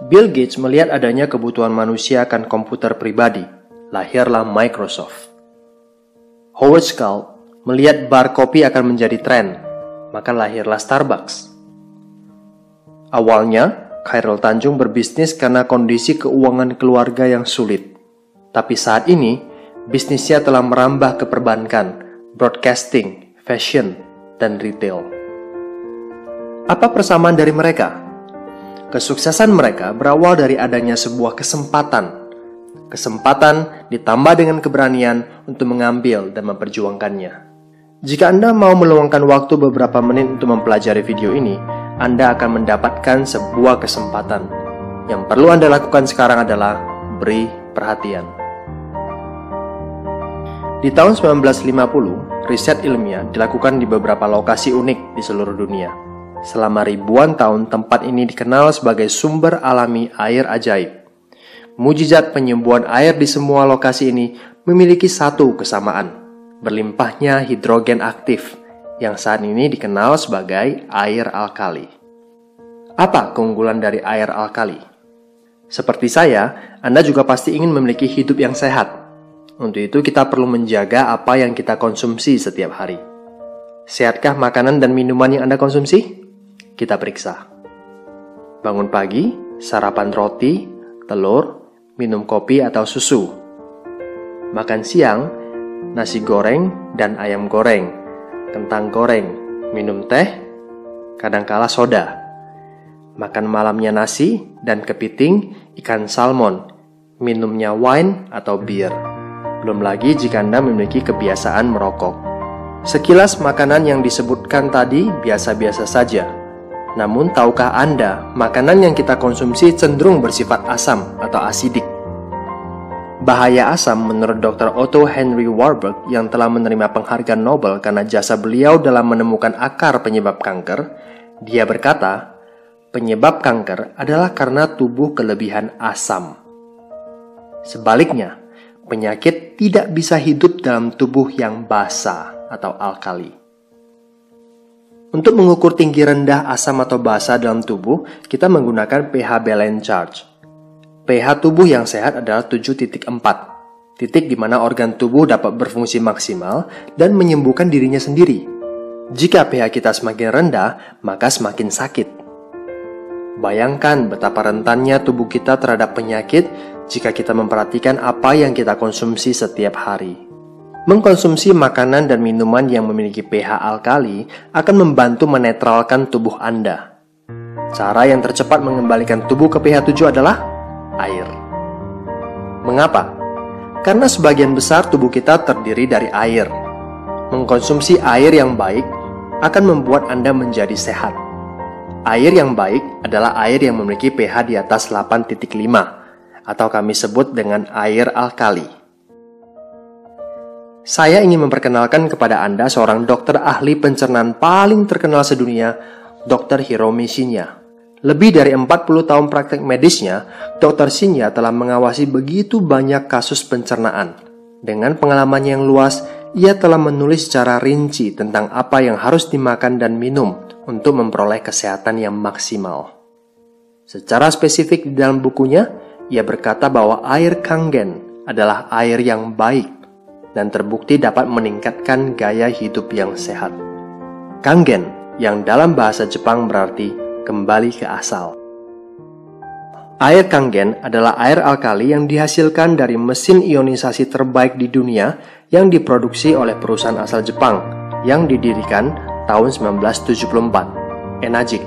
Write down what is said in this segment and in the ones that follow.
Bill Gates melihat adanya kebutuhan manusia akan komputer pribadi. Lahirlah Microsoft. Howard Schultz melihat bar kopi akan menjadi tren, maka lahirlah Starbucks. Awalnya, Khairul Tanjung berbisnis karena kondisi keuangan keluarga yang sulit. Tapi saat ini, bisnisnya telah merambah ke perbankan, broadcasting, fashion, dan retail. Apa persamaan dari mereka? Kesuksesan mereka berawal dari adanya sebuah kesempatan. Kesempatan ditambah dengan keberanian untuk mengambil dan memperjuangkannya. Jika Anda mau meluangkan waktu beberapa menit untuk mempelajari video ini, Anda akan mendapatkan sebuah kesempatan. Yang perlu Anda lakukan sekarang adalah beri perhatian. Di tahun 1950, riset ilmiah dilakukan di beberapa lokasi unik di seluruh dunia. Selama ribuan tahun, tempat ini dikenal sebagai sumber alami air ajaib. Mujizat penyembuhan air di semua lokasi ini memiliki satu kesamaan: berlimpahnya hidrogen aktif, yang saat ini dikenal sebagai air alkali. Apa keunggulan dari air alkali? Seperti saya, Anda juga pasti ingin memiliki hidup yang sehat. Untuk itu kita perlu menjaga apa yang kita konsumsi setiap hari. Sehatkah makanan dan minuman yang Anda konsumsi? Kita periksa. Bangun pagi, sarapan roti, telur, minum kopi atau susu. Makan siang, nasi goreng dan ayam goreng, kentang goreng, minum teh, kadangkala soda. Makan malamnya nasi dan kepiting, ikan salmon, minumnya wine atau bir. Belum lagi jika Anda memiliki kebiasaan merokok. Sekilas makanan yang disebutkan tadi biasa-biasa saja. Namun tahukah Anda, makanan yang kita konsumsi cenderung bersifat asam atau asidik? Bahaya asam menurut Dr. Otto Henry Warburg yang telah menerima penghargaan Nobel karena jasa beliau dalam menemukan akar penyebab kanker. Dia berkata, penyebab kanker adalah karena tubuh kelebihan asam. Sebaliknya, penyakit tidak bisa hidup dalam tubuh yang basa atau alkali. Untuk mengukur tinggi rendah asam atau basa dalam tubuh, kita menggunakan pH balance charge. pH tubuh yang sehat adalah 7.4, titik di mana organ tubuh dapat berfungsi maksimal dan menyembuhkan dirinya sendiri. Jika pH kita semakin rendah, maka semakin sakit. Bayangkan betapa rentannya tubuh kita terhadap penyakit jika kita memperhatikan apa yang kita konsumsi setiap hari. Mengkonsumsi makanan dan minuman yang memiliki pH alkali akan membantu menetralkan tubuh Anda. Cara yang tercepat mengembalikan tubuh ke pH 7 adalah air. Mengapa? Karena sebagian besar tubuh kita terdiri dari air. Mengkonsumsi air yang baik akan membuat Anda menjadi sehat. Air yang baik adalah air yang memiliki pH di atas 8.5 atau kami sebut dengan air alkali. Saya ingin memperkenalkan kepada Anda seorang dokter ahli pencernaan paling terkenal sedunia, Dr. Hiromi Shinya. Lebih dari 40 tahun praktek medisnya, Dr. Shinya telah mengawasi begitu banyak kasus pencernaan. Dengan pengalaman yang luas, ia telah menulis secara rinci tentang apa yang harus dimakan dan minum untuk memperoleh kesehatan yang maksimal. Secara spesifik di dalam bukunya, ia berkata bahwa air Kangen adalah air yang baik dan terbukti dapat meningkatkan gaya hidup yang sehat. Kangen, yang dalam bahasa Jepang berarti kembali ke asal. Air Kangen adalah air alkali yang dihasilkan dari mesin ionisasi terbaik di dunia yang diproduksi oleh perusahaan asal Jepang yang didirikan tahun 1974, Enagic.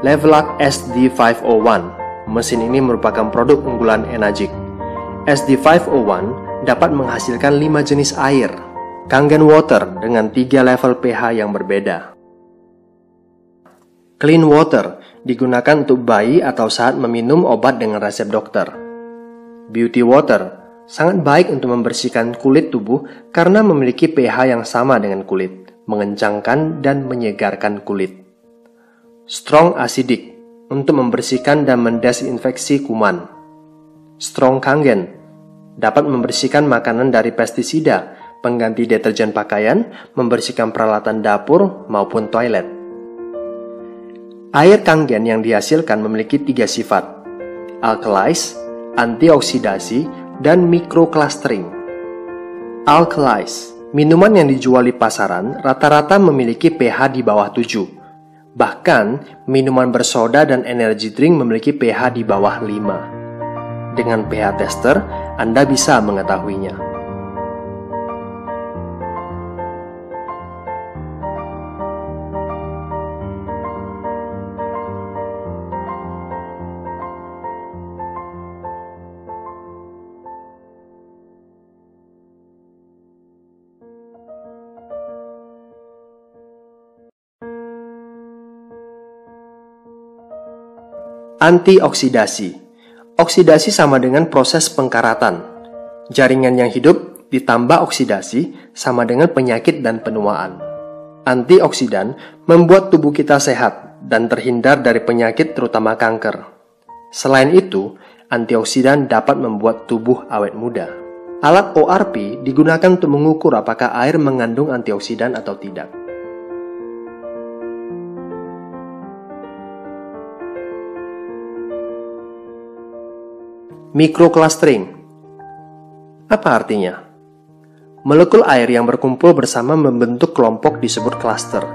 Levelac SD501, mesin ini merupakan produk unggulan Enagic. SD501 dapat menghasilkan 5 jenis air, Kangen Water dengan 3 level pH yang berbeda. Clean Water digunakan untuk bayi atau saat meminum obat dengan resep dokter. Beauty Water sangat baik untuk membersihkan kulit tubuh karena memiliki pH yang sama dengan kulit, mengencangkan dan menyegarkan kulit. Strong Acidic untuk membersihkan dan mendesinfeksi kuman. Strong Kangen dapat membersihkan makanan dari pestisida, pengganti deterjen pakaian, membersihkan peralatan dapur maupun toilet. Air Kangen yang dihasilkan memiliki 3 sifat, alkalize, antioksidasi, dan microclustering. Alkalize, minuman yang dijual di pasaran rata-rata memiliki pH di bawah 7. Bahkan, minuman bersoda dan energy drink memiliki pH di bawah 5. Dengan pH tester, Anda bisa mengetahuinya. Antioksidasi. Oksidasi sama dengan proses pengkaratan. Jaringan yang hidup ditambah oksidasi sama dengan penyakit dan penuaan. Antioksidan membuat tubuh kita sehat dan terhindar dari penyakit terutama kanker. Selain itu, antioksidan dapat membuat tubuh awet muda. Alat ORP digunakan untuk mengukur apakah air mengandung antioksidan atau tidak. Microclustering. Apa artinya? Molekul air yang berkumpul bersama membentuk kelompok disebut cluster.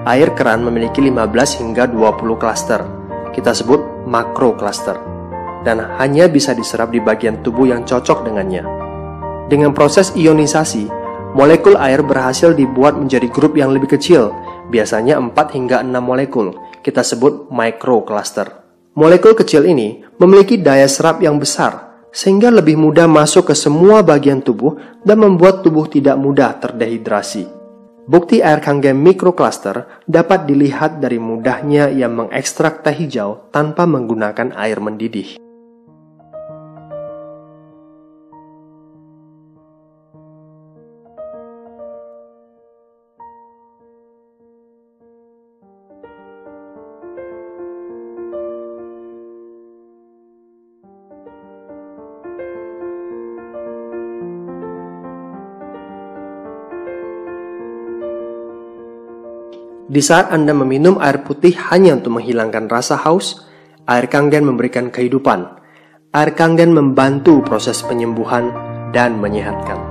Air keran memiliki 15 hingga 20 cluster. Kita sebut makrocluster. Dan hanya bisa diserap di bagian tubuh yang cocok dengannya. Dengan proses ionisasi, molekul air berhasil dibuat menjadi grup yang lebih kecil, biasanya 4 hingga 6 molekul. Kita sebut microcluster. Molekul kecil ini memiliki daya serap yang besar, sehingga lebih mudah masuk ke semua bagian tubuh dan membuat tubuh tidak mudah terdehidrasi. Bukti air Kangen microcluster dapat dilihat dari mudahnya ia mengekstrak teh hijau tanpa menggunakan air mendidih. Di saat Anda meminum air putih hanya untuk menghilangkan rasa haus, air Kangen memberikan kehidupan. Air Kangen membantu proses penyembuhan dan menyehatkan.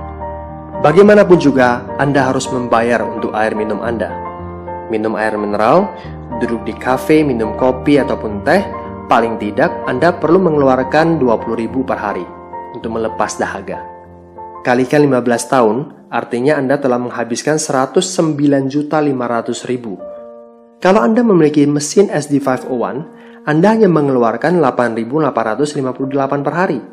Bagaimanapun juga, Anda harus membayar untuk air minum Anda. Minum air mineral, duduk di kafe, minum kopi ataupun teh, paling tidak Anda perlu mengeluarkan 20.000 per hari untuk melepas dahaga. Kalikan 15 tahun, artinya Anda telah menghabiskan 109.500.000. Kalau Anda memiliki mesin SD501, Anda hanya mengeluarkan 8.858 per hari.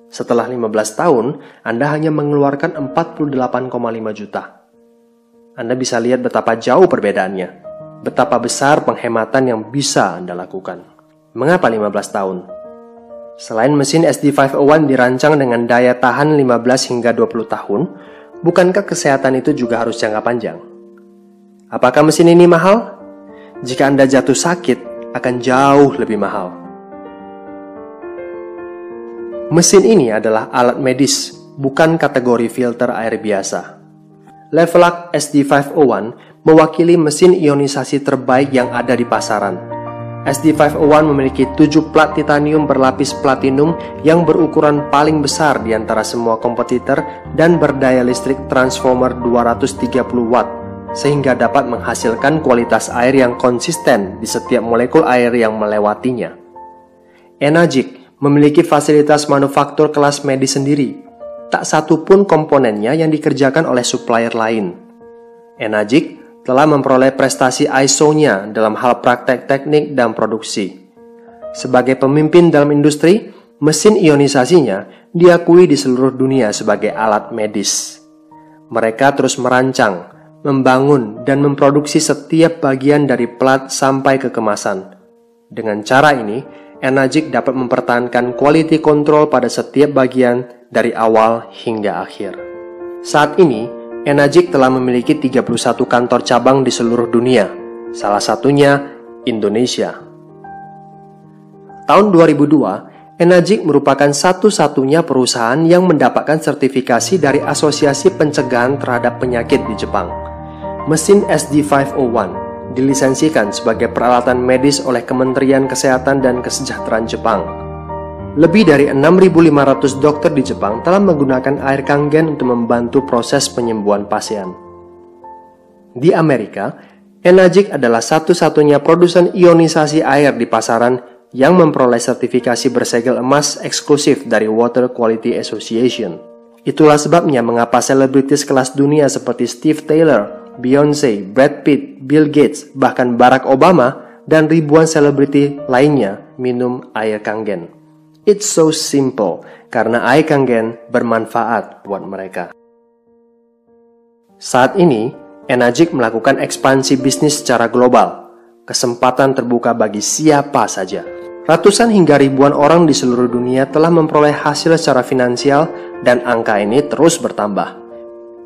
Setelah 15 tahun, Anda hanya mengeluarkan 48,5 juta. Anda bisa lihat betapa jauh perbedaannya, betapa besar penghematan yang bisa Anda lakukan. Mengapa 15 tahun? Selain mesin SD501 dirancang dengan daya tahan 15 hingga 20 tahun, bukankah kesehatan itu juga harus jangka panjang? Apakah mesin ini mahal? Jika Anda jatuh sakit, akan jauh lebih mahal. Mesin ini adalah alat medis, bukan kategori filter air biasa. Levelac SD501 mewakili mesin ionisasi terbaik yang ada di pasaran. SD501 memiliki 7 plat titanium berlapis platinum yang berukuran paling besar di antara semua kompetitor dan berdaya listrik transformer 230 watt, sehingga dapat menghasilkan kualitas air yang konsisten di setiap molekul air yang melewatinya. Enagic memiliki fasilitas manufaktur kelas medis sendiri. Tak satu pun komponennya yang dikerjakan oleh supplier lain. Enagic telah memperoleh prestasi ISO-nya dalam hal praktek teknik dan produksi. Sebagai pemimpin dalam industri, mesin ionisasinya diakui di seluruh dunia sebagai alat medis. Mereka terus merancang, membangun, dan memproduksi setiap bagian dari plat sampai ke kemasan. Dengan cara ini, Enagic dapat mempertahankan quality control pada setiap bagian dari awal hingga akhir. Saat ini, Enagic telah memiliki 31 kantor cabang di seluruh dunia, salah satunya Indonesia. Tahun 2002, Enagic merupakan satu-satunya perusahaan yang mendapatkan sertifikasi dari Asosiasi Pencegahan Terhadap Penyakit di Jepang. Mesin SD501 dilisensikan sebagai peralatan medis oleh Kementerian Kesehatan dan Kesejahteraan Jepang. Lebih dari 6.500 dokter di Jepang telah menggunakan air Kangen untuk membantu proses penyembuhan pasien. Di Amerika, Enagic adalah satu-satunya produsen ionisasi air di pasaran yang memperoleh sertifikasi bersegel emas eksklusif dari Water Quality Association. Itulah sebabnya mengapa selebritis kelas dunia seperti Steve Taylor, Beyoncé, Brad Pitt, Bill Gates, bahkan Barack Obama, dan ribuan selebriti lainnya minum air Kangen. It's so simple, karena air Kangen bermanfaat buat mereka. Saat ini, Enagic melakukan ekspansi bisnis secara global. Kesempatan terbuka bagi siapa saja. Ratusan hingga ribuan orang di seluruh dunia telah memperoleh hasil secara finansial dan angka ini terus bertambah.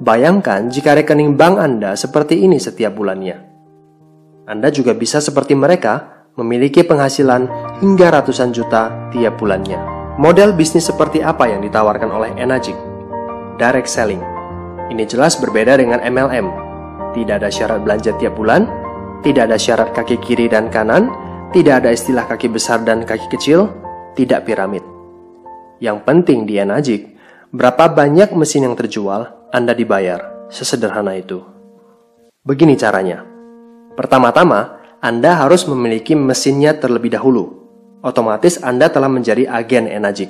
Bayangkan jika rekening bank Anda seperti ini setiap bulannya. Anda juga bisa seperti mereka, memiliki penghasilan hingga ratusan juta tiap bulannya. Model bisnis seperti apa yang ditawarkan oleh Enagic? Direct selling. Ini jelas berbeda dengan MLM. Tidak ada syarat belanja tiap bulan, tidak ada syarat kaki kiri dan kanan, tidak ada istilah kaki besar dan kaki kecil, tidak piramid. Yang penting di Enagic, berapa banyak mesin yang terjual, Anda dibayar. Sesederhana itu. Begini caranya. Pertama-tama, Anda harus memiliki mesinnya terlebih dahulu. Otomatis Anda telah menjadi agen Enagic.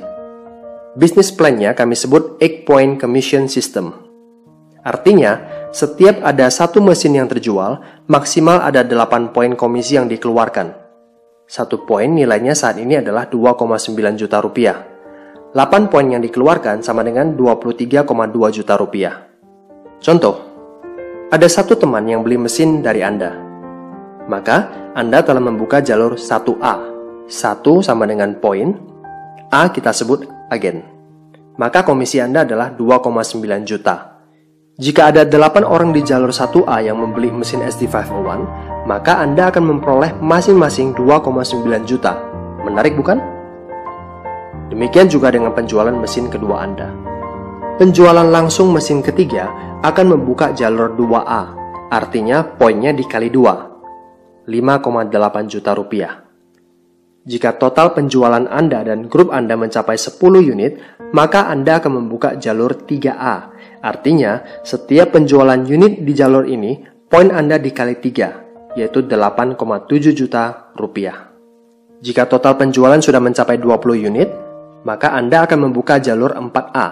Bisnis plan-nya kami sebut 8-point commission system. Artinya, setiap ada satu mesin yang terjual, maksimal ada 8 poin komisi yang dikeluarkan. Satu poin nilainya saat ini adalah 2,9 juta rupiah. 8 poin yang dikeluarkan sama dengan 23,2 juta rupiah. Contoh, ada satu teman yang beli mesin dari Anda. Maka, Anda telah membuka jalur 1A. 1 sama dengan poin, A kita sebut agen. Maka komisi Anda adalah 2,9 juta. Jika ada 8 orang di jalur 1A yang membeli mesin SD501, maka Anda akan memperoleh masing-masing 2,9 juta. Menarik bukan? Demikian juga dengan penjualan mesin kedua Anda. Penjualan langsung mesin ketiga akan membuka jalur 2A, artinya poinnya dikali 2, 5,8 juta rupiah. Jika total penjualan Anda dan grup Anda mencapai 10 unit, maka Anda akan membuka jalur 3A. Artinya, setiap penjualan unit di jalur ini, poin Anda dikali 3, yaitu 8,7 juta rupiah. Jika total penjualan sudah mencapai 20 unit, maka Anda akan membuka jalur 4A,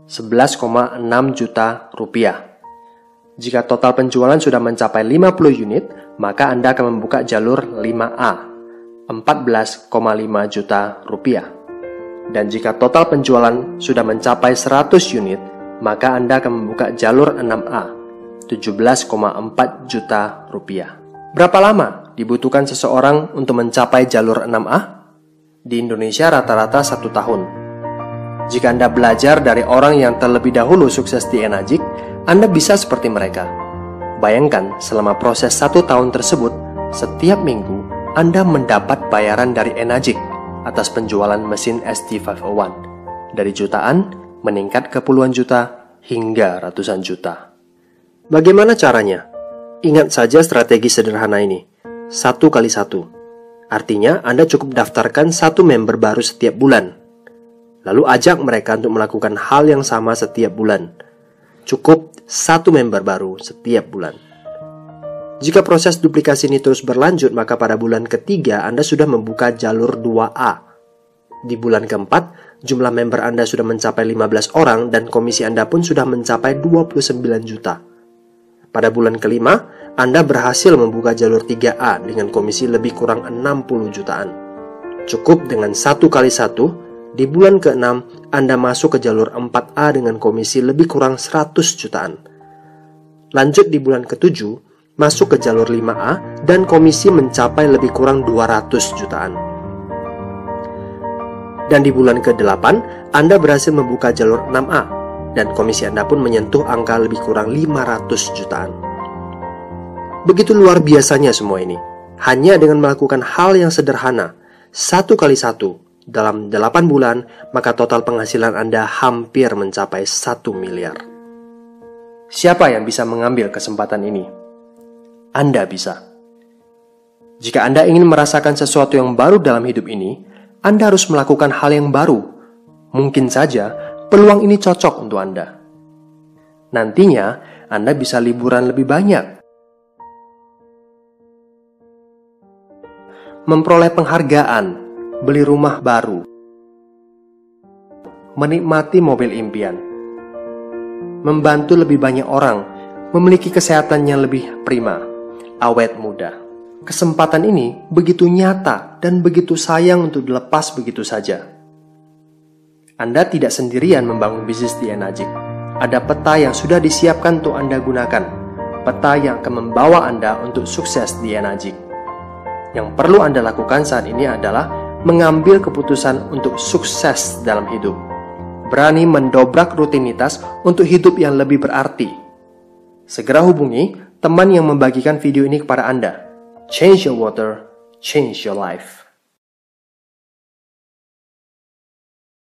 11,6 juta rupiah. Jika total penjualan sudah mencapai 50 unit, maka Anda akan membuka jalur 5A, 14,5 juta rupiah. Dan jika total penjualan sudah mencapai 100 unit, maka Anda akan membuka jalur 6A, 17,4 juta rupiah. Berapa lama dibutuhkan seseorang untuk mencapai jalur 6A? Di Indonesia rata-rata 1 tahun. Jika Anda belajar dari orang yang terlebih dahulu sukses di Enagic, Anda bisa seperti mereka. Bayangkan selama proses 1 tahun tersebut, setiap minggu Anda mendapat bayaran dari Enagic atas penjualan mesin SD501. Dari jutaan, meningkat ke puluhan juta hingga ratusan juta. Bagaimana caranya? Ingat saja strategi sederhana ini. 1 kali 1. Artinya Anda cukup daftarkan 1 member baru setiap bulan. Lalu ajak mereka untuk melakukan hal yang sama setiap bulan. Cukup 1 member baru setiap bulan. Jika proses duplikasi ini terus berlanjut, maka pada bulan ketiga Anda sudah membuka jalur 2A. Di bulan keempat, jumlah member Anda sudah mencapai 15 orang dan komisi Anda pun sudah mencapai 29 juta. Pada bulan kelima, Anda berhasil membuka jalur 3A dengan komisi lebih kurang 60 jutaan. Cukup dengan 1 kali 1, di bulan ke-6, Anda masuk ke jalur 4A dengan komisi lebih kurang 100 jutaan. Lanjut di bulan ke-7, masuk ke jalur 5A dan komisi mencapai lebih kurang 200 jutaan. Dan di bulan ke-8, Anda berhasil membuka jalur 6A, dan komisi Anda pun menyentuh angka lebih kurang 500 jutaan. Begitu luar biasanya semua ini. Hanya dengan melakukan hal yang sederhana, 1 kali 1, dalam 8 bulan, maka total penghasilan Anda hampir mencapai 1 miliar. Siapa yang bisa mengambil kesempatan ini? Anda bisa. Jika Anda ingin merasakan sesuatu yang baru dalam hidup ini, Anda harus melakukan hal yang baru. Mungkin saja peluang ini cocok untuk Anda. Nantinya, Anda bisa liburan lebih banyak, memperoleh penghargaan, beli rumah baru, menikmati mobil impian, membantu lebih banyak orang, memiliki kesehatan yang lebih prima, awet muda. Kesempatan ini begitu nyata dan begitu sayang untuk dilepas begitu saja. Anda tidak sendirian membangun bisnis di Enagic. Ada peta yang sudah disiapkan untuk Anda gunakan. Peta yang akan membawa Anda untuk sukses di Enagic. Yang perlu Anda lakukan saat ini adalah mengambil keputusan untuk sukses dalam hidup. Berani mendobrak rutinitas untuk hidup yang lebih berarti. Segera hubungi teman yang membagikan video ini kepada Anda. Change your water, change your life.